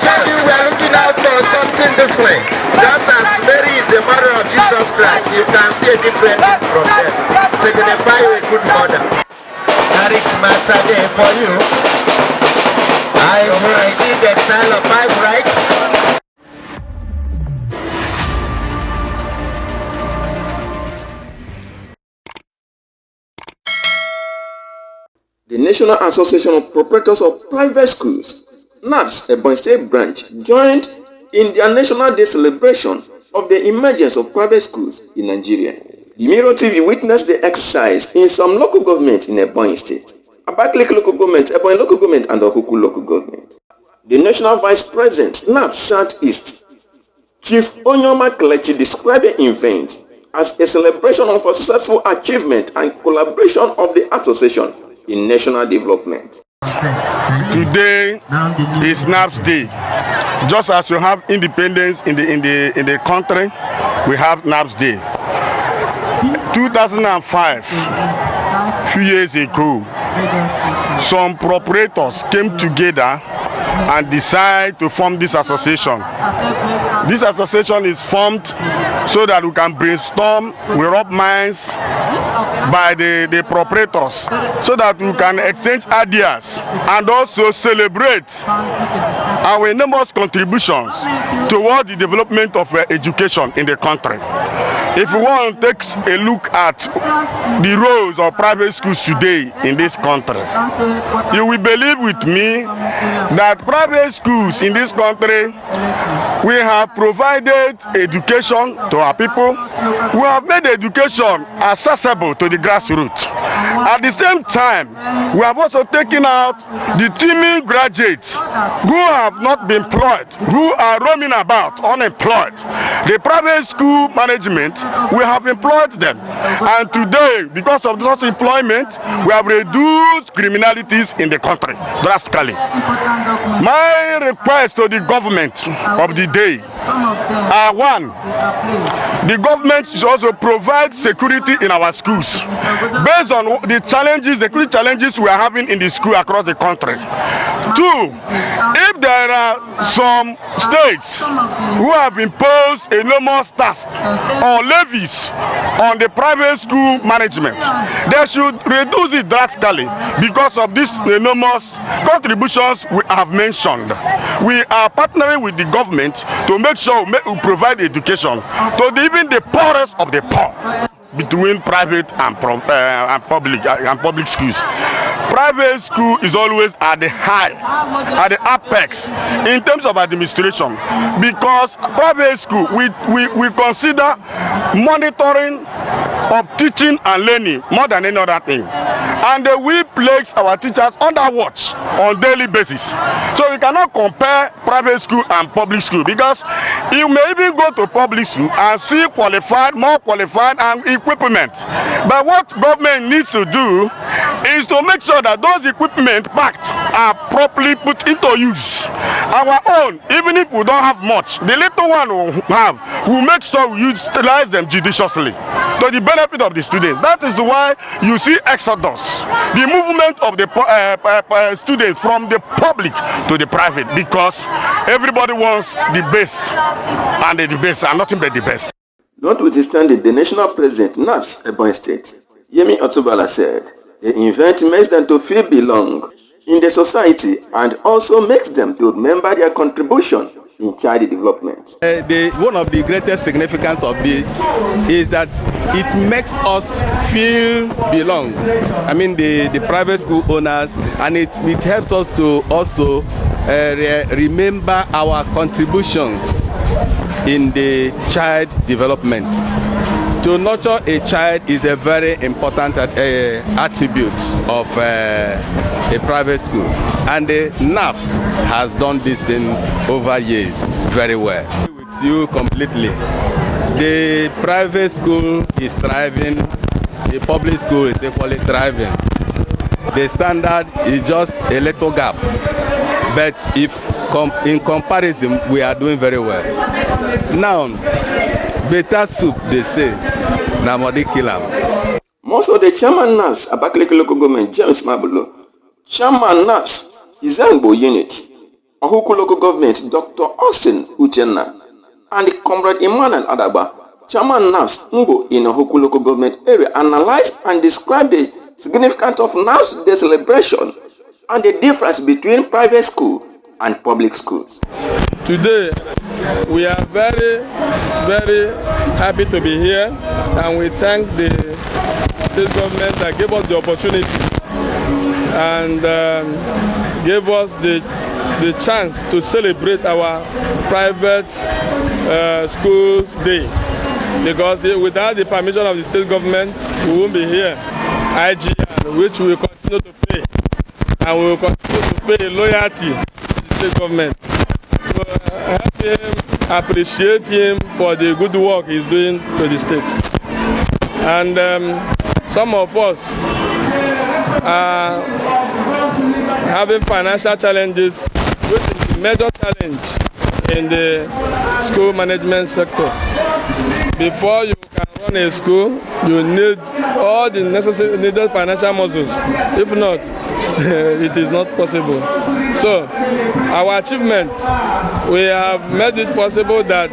told you we are looking out for something different. Just as Mary is the mother of Jesus Christ, you can see a different thing from them. So they buy you a good mother. That is matter there for you. I see the style of eyes, right? The National Association of Proprietors of Private Schools, NAPS Ebonyi State Branch, joined in their National Day celebration of the emergence of private schools in Nigeria. The Mirror TV witnessed the exercise in some local government in Ebonyi State, Abakaliki local government, Ebonyi local government, and Okuku local government. The National Vice President, NAPS Southeast, Chief Onyoma Kelechi, described the event as a celebration of a successful achievement and collaboration of the association in national development. Today is NAPS Day. Just as you have independence in the country, we have NAPS Day. 2005, few years ago, some proprietors came together and decided to form this association. This association is formed so that we can brainstorm, we rub minds by the proprietors, so that we can exchange ideas and also celebrate our enormous contributions toward the development of education in the country. If we want to take a look at the roles of private schools today in this country, you will believe with me that private schools in this country, we have provided education to our people. We have made education accessible to the grassroots. At the same time, we have also taken out the teeming graduates who have not been employed, who are roaming about unemployed. The private school management, we have employed them. And today, because of this employment, we have reduced criminalities in the country drastically. My request to the government of the day are: one, the government should also provide security in our schools based on the challenges, the security challenges we are having in the school across the country. Two, if there are some states who have imposed enormous tasks or levies on the private school management, they should reduce it drastically because of these enormous contributions we have mentioned. We are partnering with the government to make sure we provide education to even the poorest of the poor, between private and public schools. Private school is always at the high, at the apex in terms of administration, because private school we consider monitoring of teaching and learning more than any other thing, and we place our teachers under watch on daily basis. So we cannot compare private school and public school, because you may even go to public school and see qualified, more qualified and equipment. But what government needs to do is to make sure that those equipment packed are properly put into use. Our own, even if we don't have much, the little one we have, we'll make sure we utilize them judiciously to the benefit of the students. That is why you see exodus, the movement of the students from the public to the private, because everybody wants the best, and the best and nothing but the best. Notwithstanding, the national president, NAPS Ebonyi State, Yemi Otubala, said the event makes them to feel belong in the society and also makes them to remember their contribution in child development. One of the greatest significance of this is that it makes us feel belong. I mean, the private school owners, and it helps us to also remember our contributions in the child development. To nurture a child is a very important attribute of a private school, and the NAPS has done this thing over years very well. With you completely. The private school is thriving, the public school is equally thriving. The standard is just a little gap, but if in comparison, we are doing very well. Now, better soup, they say, Namodi kill am. Most of the chairman NAPS, Abakaliki local government, James Mabulo, chairman NAPS, Izangbo unit, Ohuku local government Dr. Austin Uchenna, and Comrade Emmanuel Adaba, Chairman NAS Mbo in Ohuku local government area, analyzed and described the significance of NAS Day celebration and the difference between private school and public schools. Today, we are very, very happy to be here, and we thank the state government that gave us the opportunity and gave us the chance to celebrate our private schools day. Because without the permission of the state government, we won't be here. IGR, which we will continue to pay, and we will continue to pay loyalty to the state government. So help him, appreciate him for the good work he's doing to the state. And some of us are having financial challenges, which is a major challenge in the school management sector. Before you can run a school, you need all the necessary needed financial muscles. If not, it is not possible. So, our achievement, we have made it possible that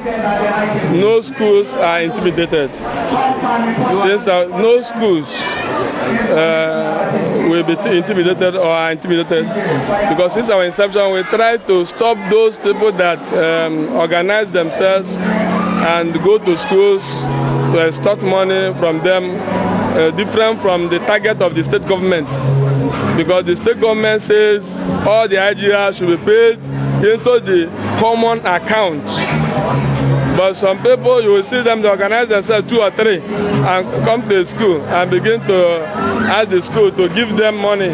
no schools are intimidated. Since no schools will be intimidated or are intimidated, because since our inception, we try to stop those people that organize themselves and go to schools to extort money from them, different from the target of the state government. Because the state government says all the IGR should be paid into the common account. But some people, you will see them, they organize themselves 2 or 3 and come to the school and begin to ask the school to give them money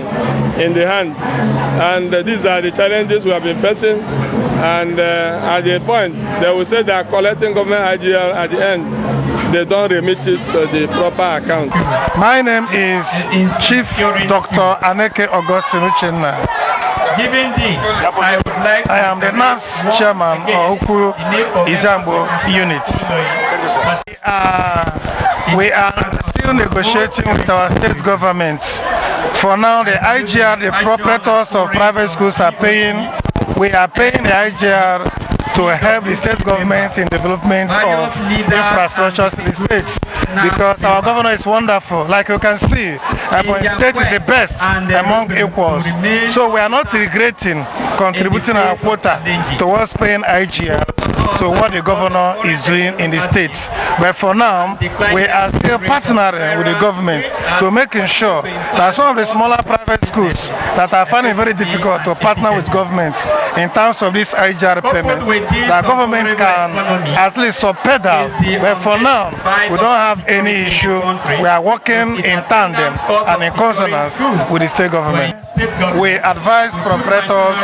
in the hand. And these are the challenges we have been facing. And at the point, they will say they are collecting government IGR at the end. They don't remit it to the proper account. My name is Chief Dr. Aneke Augustine Uchenna. I am the NAS chairman of Oku Izambo unit. We are still negotiating with our state government. For now, the IGR, the proprietors of private schools are paying. We are paying the IGR to help the state government in development of infrastructures in the states, because our governor is wonderful. Like you can see, Ebonyi State is the best among equals. So we are not regretting contributing our quota towards paying IGR to what the governor is doing in the states. But for now, we are still partnering with the government to making sure that some of the smaller private schools that are finding it very difficult to partner with government in terms of this IGR payment, the government can at least subpedal. But for now, we don't have any issue. We are working in tandem and in consonance with the state government. We advise proprietors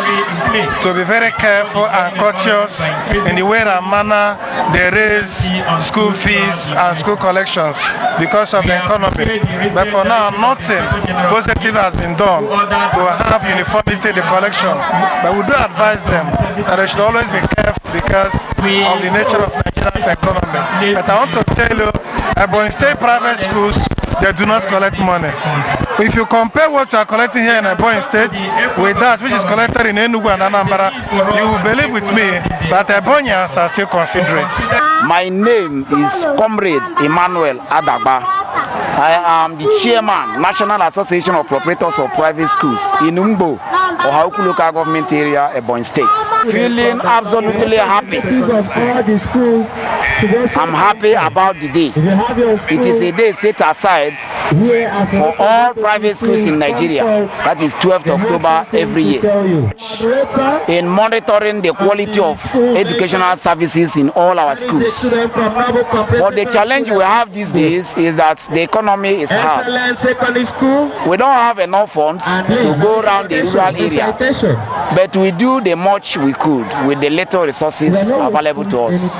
to be very careful and cautious in the way and manner they raise school fees and school collections because of the economy. But for now, nothing positive has been done to have uniformity in the collection. But we do advise them that they should always be careful because of the nature of Nigeria's economy. But I want to tell you, Ebonyi State private schools, they do not collect money. If you compare what you are collecting here in Ebonyi State with that which is collected in Enugu and Anambra, you will believe with me that Ebonyans are still considerate. My name is Comrade Emmanuel Adaba. I am the chairman, National Association of Proprietors of Private Schools in Mbo, Ohaoku local government area, Ebonyi State. Feeling absolutely happy. I'm happy about the day. It is a day set aside for all private schools in Nigeria. That is 12th October every year. In monitoring the quality of educational services in all our schools. But the challenge we have these days is that the economy is hard. We don't have enough funds to go around the rural areas. But we do the much we could with the little resources available to us.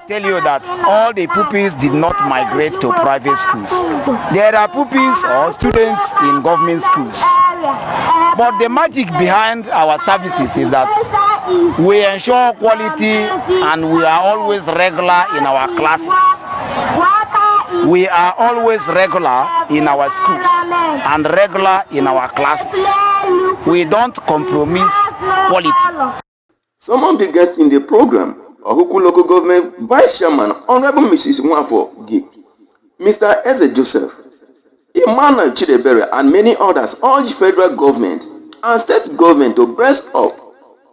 Tell you that all the pupils did not migrate to private schools. There are pupils or students in government schools. But the magic behind our services is that we ensure quality and we are always regular in our classes. We are always regular in our schools and regular in our classes. We don't compromise quality. Some of the guests in the program, Ohuku Local Government Vice Chairman Honorable Mrs. Nwafo gift, Mr. Eze Joseph, Emmanuel Chidebere and many others urge federal government and state government to breast up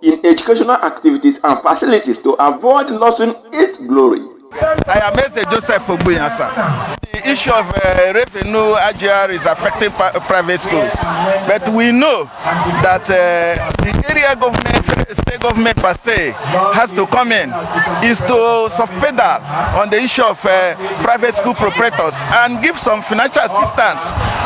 in educational activities and facilities to avoid losing its glory. I am Eze Joseph Ogbuyasa. The issue of revenue AGR is affecting private schools, but we know that the area government, state government per se, has to come in, is to subpedal on the issue of private school proprietors and give some financial assistance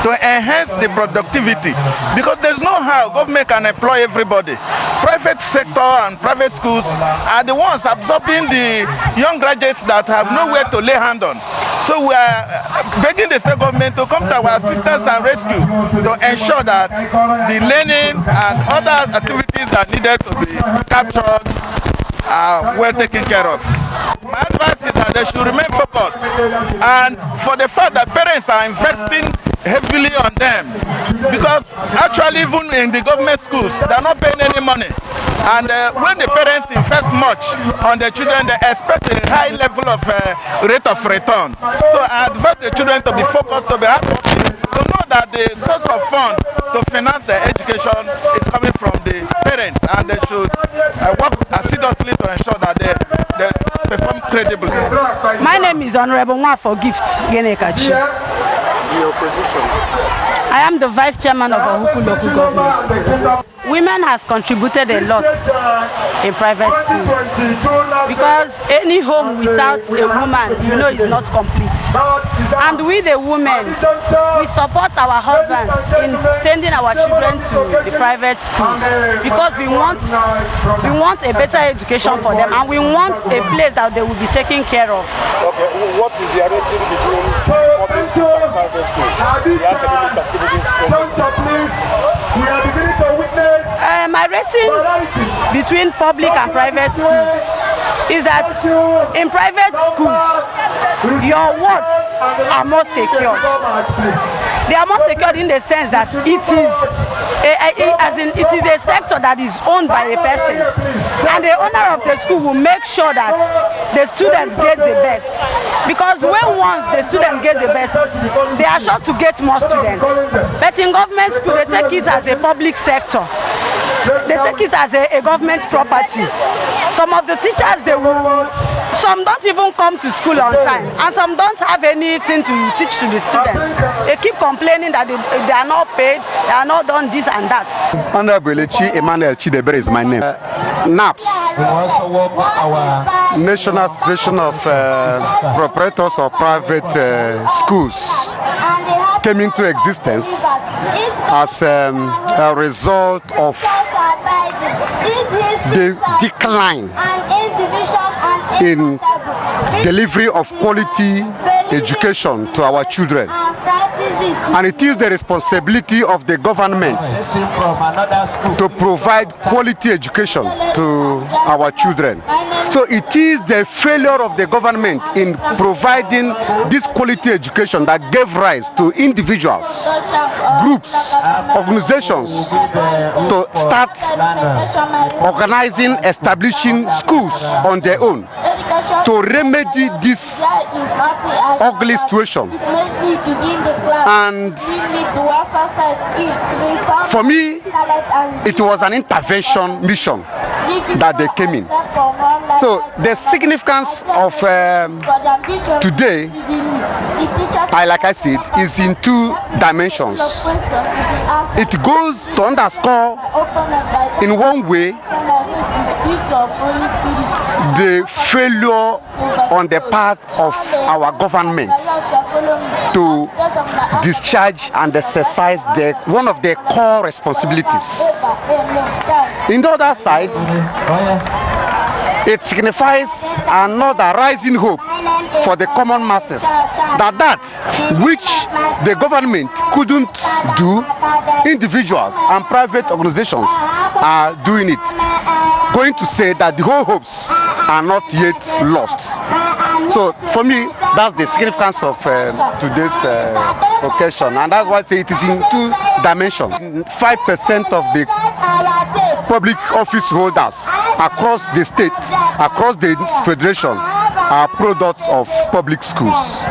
to enhance the productivity, because there's no how government can employ everybody. Private sector and private schools are the ones absorbing the young graduates that have nowhere to lay hand on. So we are begging the state government to come to our assistance and rescue to ensure that the learning and other activities that needed to be captured are well taken care of. My advice is that they should remain focused, and for the fact that parents are investing heavily on them, because actually even in the government schools they are not paying any money, and when the parents invest much on the children, they expect a high level of rate of return. So I advise the children to be focused, to be hardworking, to know that the source of funds to finance their education is coming from the parents, and they should work assiduously to ensure that they perform credibly. My name is Honorable Nwafo Gift Genekachi. Your position? I am the Vice Chairman of Ohuku Local Government. Women has contributed a lot in private schools, because any home without a woman, you know, is not complete. And we the women, we support our husbands in sending our children to the private schools, because we want a better education for them, and we want a place that they will be taken care of. Okay, what is the rating between public schools and private schools? The academic activities present? My rating between public and private schools is that in private schools, your words are more secured. They are more secured in the sense that it is a sector that is owned by a person, and the owner of the school will make sure that the students get the best, because once the students get the best, they are sure to get more students. But in government school, they take it as a public sector. They take it as a government property. Some of the teachers, some don't even come to school on time, and some don't have anything to teach to the students. They keep complaining that they are not paid, they are not done this and that. Honorable Emmanuel Chidebere is my name. NAPS, National Association of Proprietors of Private Schools, came into existence as a result of the decline in delivery of quality education to our children, and it is the responsibility of the government to provide quality education to our children. So it is the failure of the government in providing this quality education that gave rise to individuals, groups, organizations to start organizing, establishing schools on their own to remedy this ugly situation. And for me, it was an intervention mission that they came in. So the significance of today, like I said, is in two dimensions. It goes to underscore in one way the failure on the part of our government to discharge and exercise one of their core responsibilities. In the other side, it signifies another rising hope for the common masses, that which the government couldn't do, individuals and private organizations are doing it, going to say that the whole hopes are not yet lost. So for me, that's the significance of today's occasion, and that's why I say it is in two dimensions. 5% of the public office holders across the state, across the federation, are products of public schools.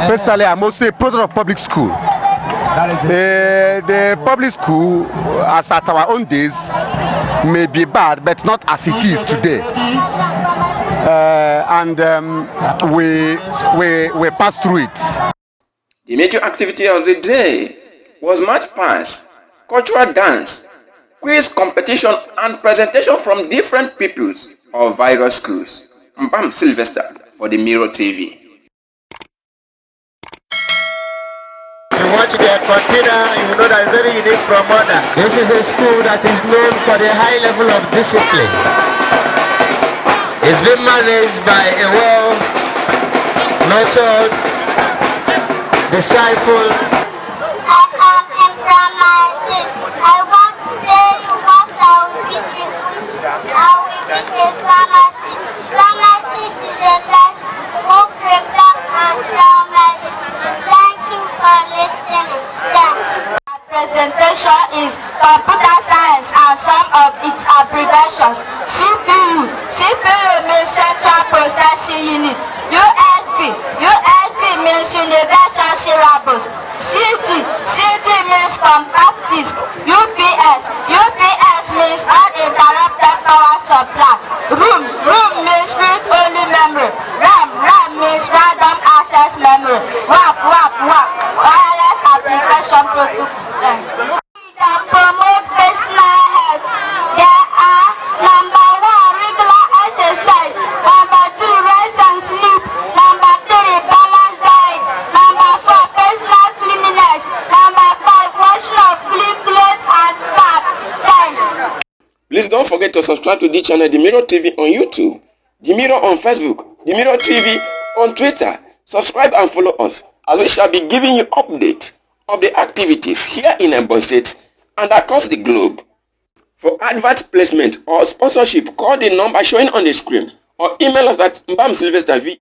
Personally, I must say product of public school. The public school, as at our own days, may be bad, but not as it is today. We pass through it. The major activity of the day was march past, cultural dance, quiz competition, and presentation from different peoples of various schools. MBAM Sylvester for the Mirror TV. If you watch their container, you know that it's very unique from others. This is a school that is known for the high level of discipline. It's been managed by a well-nurtured disciple. I am in primary. I want to tell you what I will be the food. I will be the pharmacy. Pharmacist is a best who prepare and sell medicine. Thank you for listening. Thanks. Our presentation is computer science and some of its abbreviations. CPU. CPU means Central Processing Unit. USB means Universal Syllabus. CD means Compact Disc. UPS means Uninterrupted Power Supply. Room means Read-Only Memory. RAM means Random Access Memory. WAP Wireless Application Protocol. That promote personal health. There are number 1, regular exercise. Number 2, rest and sleep. Number 3, balanced diet. Number 4, personal cleanliness. Number 5, washing of clean clothes and baths. Thanks. Please don't forget to subscribe to this channel, The Mirror TV on YouTube, The Mirror on Facebook, The Mirror TV on Twitter. Subscribe and follow us, as we shall be giving you updates of the activities here in Ebonyi State and across the globe. For advert placement or sponsorship, call the number showing on the screen or email us at mbamsylvesterv